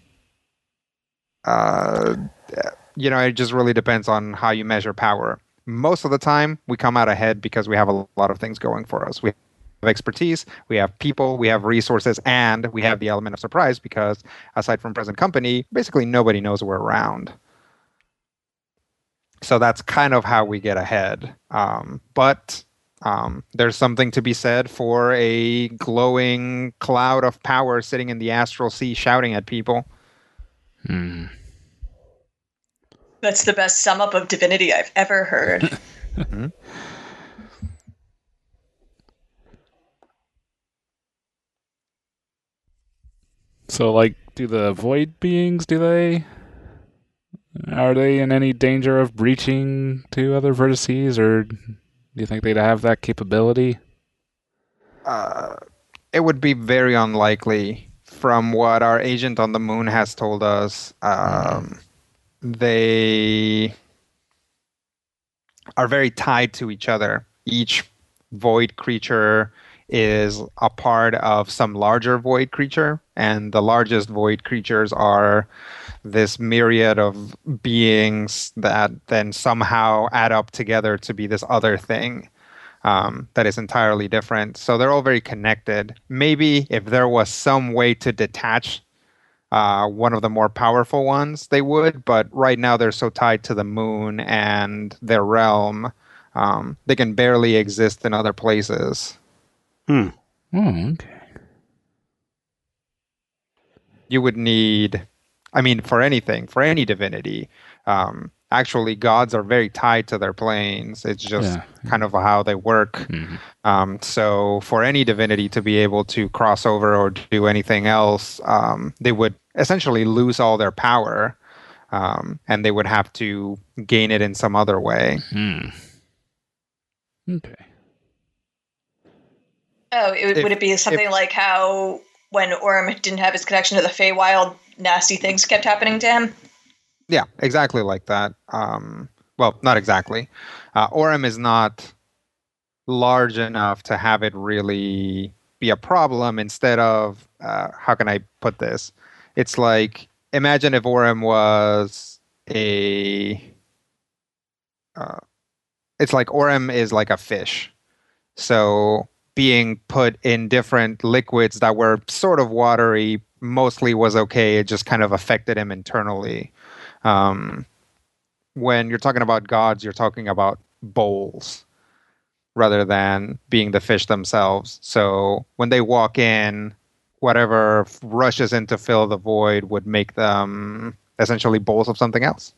it just really depends on how you measure power. Most of the time, we come out ahead because we have a lot of things going for us. We have expertise, we have people, we have resources, and we have the element of surprise because, aside from present company, basically nobody knows we're around. So that's kind of how we get ahead. But there's something to be said for a glowing cloud of power sitting in the astral sea shouting at people. That's the best sum up of divinity I've ever heard. Mm-hmm. So, like, do the void beings, are they in any danger of breaching to other vertices, or do you think they'd have that capability? It would be very unlikely. From what our agent on the moon has told us, they are very tied to each other. Each void creature is a part of some larger void creature, and the largest void creatures are this myriad of beings that then somehow add up together to be this other thing that is entirely different. So they're all very connected. Maybe if there was some way to detach one of the more powerful ones, they would, but right now they're so tied to the moon and their realm, they can barely exist in other places. Oh, okay. You would need, for anything, for any divinity, actually gods are very tied to their planes. It's just kind of how they work. Mm-hmm. So for any divinity to be able to cross over or do anything else, they would essentially lose all their power, and they would have to gain it in some other way. Okay. Oh, would it be something like how when Orm didn't have his connection to the Feywild, nasty things kept happening to him? Yeah, exactly like that. Well, not exactly. Orem is not large enough to have it really be a problem. Instead of, how can I put this? It's like, imagine if Orem was it's like Orem is like a fish. So being put in different liquids that were sort of watery mostly was okay. It just kind of affected him internally. When you're talking about gods, you're talking about bowls rather than being the fish themselves. So when they walk in, whatever rushes in to fill the void would make them essentially bowls of something else.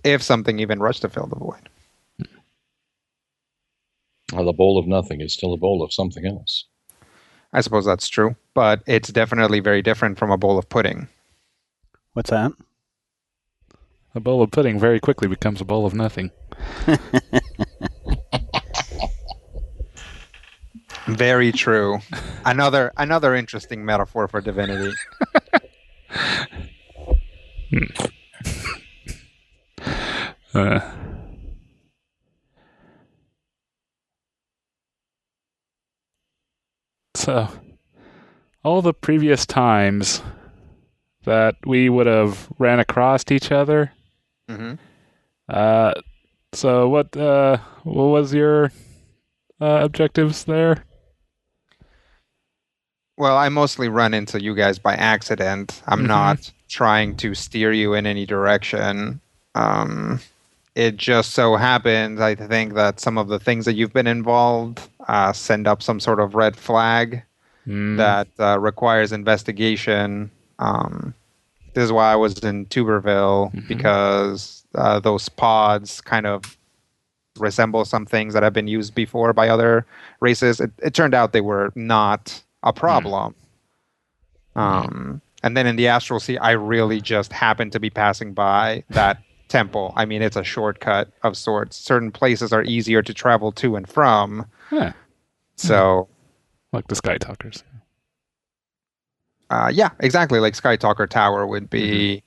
If something even rushed to fill the void. Well, the bowl of nothing is still a bowl of something else. I suppose that's true, but it's definitely very different from a bowl of pudding. What's that? A bowl of pudding very quickly becomes a bowl of nothing. Very true. Another interesting metaphor for divinity. So, all the previous times that we would have ran across each other. Mm-hmm. So what was your objectives there? Well, I mostly run into you guys by accident. I'm not trying to steer you in any direction. It just so happens, I think, that some of the things that you've been involved send up some sort of red flag that requires investigation. This is why I was in Tuberville, because those pods kind of resemble some things that have been used before by other races. It turned out they were not a problem. And then in the Astral Sea, I really just happened to be passing by that temple. I mean, it's a shortcut of sorts. Certain places are easier to travel to and from. Yeah. So, Like the Sky Talkers. yeah, exactly. Like Sky Talker Tower would be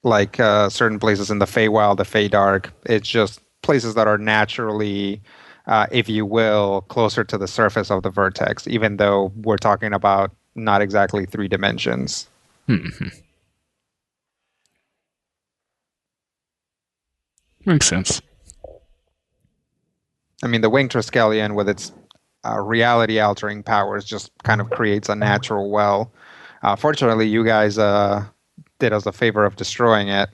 like certain places in the Feywild, the Feydark. It's just places that are naturally, if you will, closer to the surface of the vertex, even though we're talking about not exactly 3 dimensions. Makes sense. I mean, the Winged Triskelion with its reality-altering powers just kind of creates a natural well. Fortunately, you guys did us a favor of destroying it.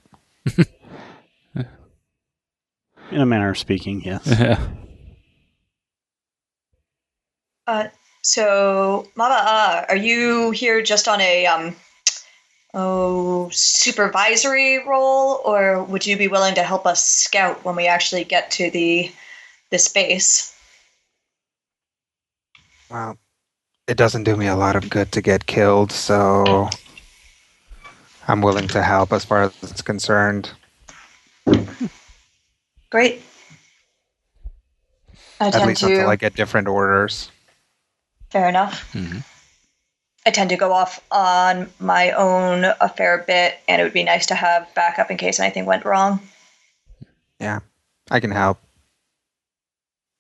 In a manner of speaking, yes. Yeah. So, Mama, are you here just on a supervisory role, or would you be willing to help us scout when we actually get to the base? Well, it doesn't do me a lot of good to get killed, so I'm willing to help as far as it's concerned. Great. At least until I get different orders. Fair enough. I tend to go off on my own a fair bit, and it would be nice to have backup in case anything went wrong. Yeah, I can help.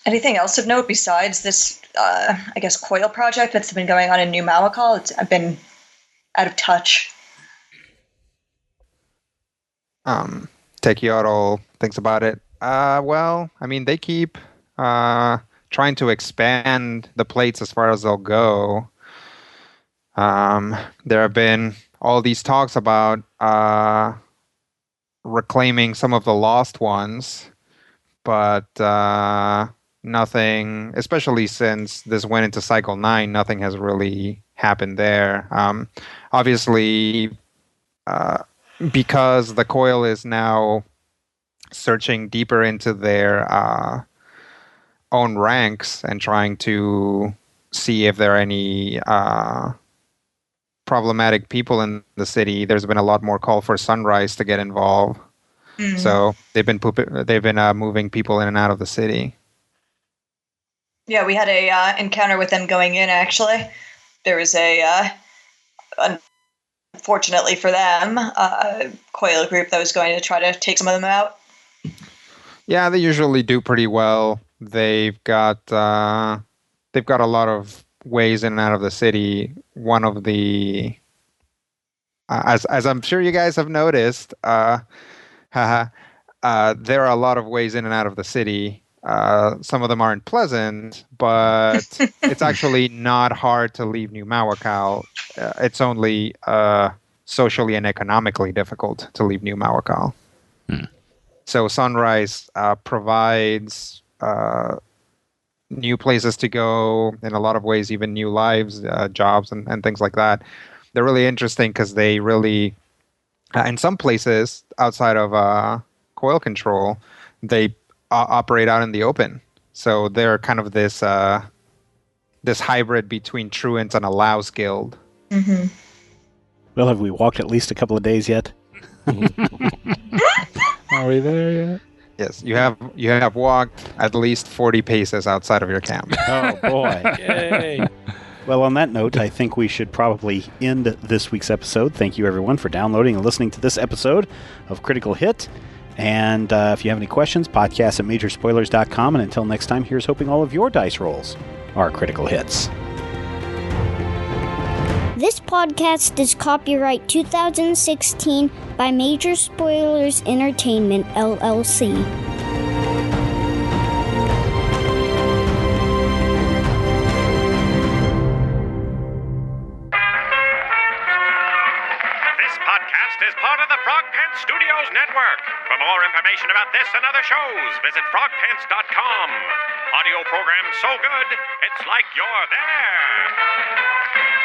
Anything else of note besides this, I guess, coil project that's been going on in New Malakal? I've been out of touch. Tekiotl thinks about it. Well, I mean, they keep trying to expand the plates as far as they'll go. There have been all these talks about reclaiming some of the lost ones, but nothing, especially since this went into Cycle 9, nothing has really happened there. Obviously, because the coil is now searching deeper into their own ranks and trying to see if there are any problematic people in the city, there's been a lot more call for Sunrise to get involved. So they've been moving people in and out of the city. Yeah, we had a encounter with them going in, actually. There was unfortunately for them, a coil group that was going to try to take some of them out. Yeah, they usually do pretty well. They've got a lot of ways in and out of the city. One of the, as I'm sure you guys have noticed, there are a lot of ways in and out of the city. Some of them aren't pleasant, but it's actually not hard to leave New Malakal. It's only socially and economically difficult to leave New Malakal. So Sunrise provides new places to go, in a lot of ways, even new lives, jobs, and things like that. They're really interesting because they really, in some places outside of coil control, they operate out in the open. So they're kind of this this hybrid between truants and a Laos guild. Well, have we walked at least a couple of days yet? Are we there yet? Yes, you have walked at least 40 paces outside of your camp. Oh, boy. Yay! Well, on that note, I think we should probably end this week's episode. Thank you, everyone, for downloading and listening to this episode of Critical Hit. And if you have any questions, podcast@majorspoilers.com. And until next time, here's hoping all of your dice rolls are critical hits. This podcast is copyright 2016 by Major Spoilers Entertainment, LLC. This podcast is part of the Frog Pants Studios Network. For more information about this and other shows, visit frogpants.com. Audio program so good, it's like you're there.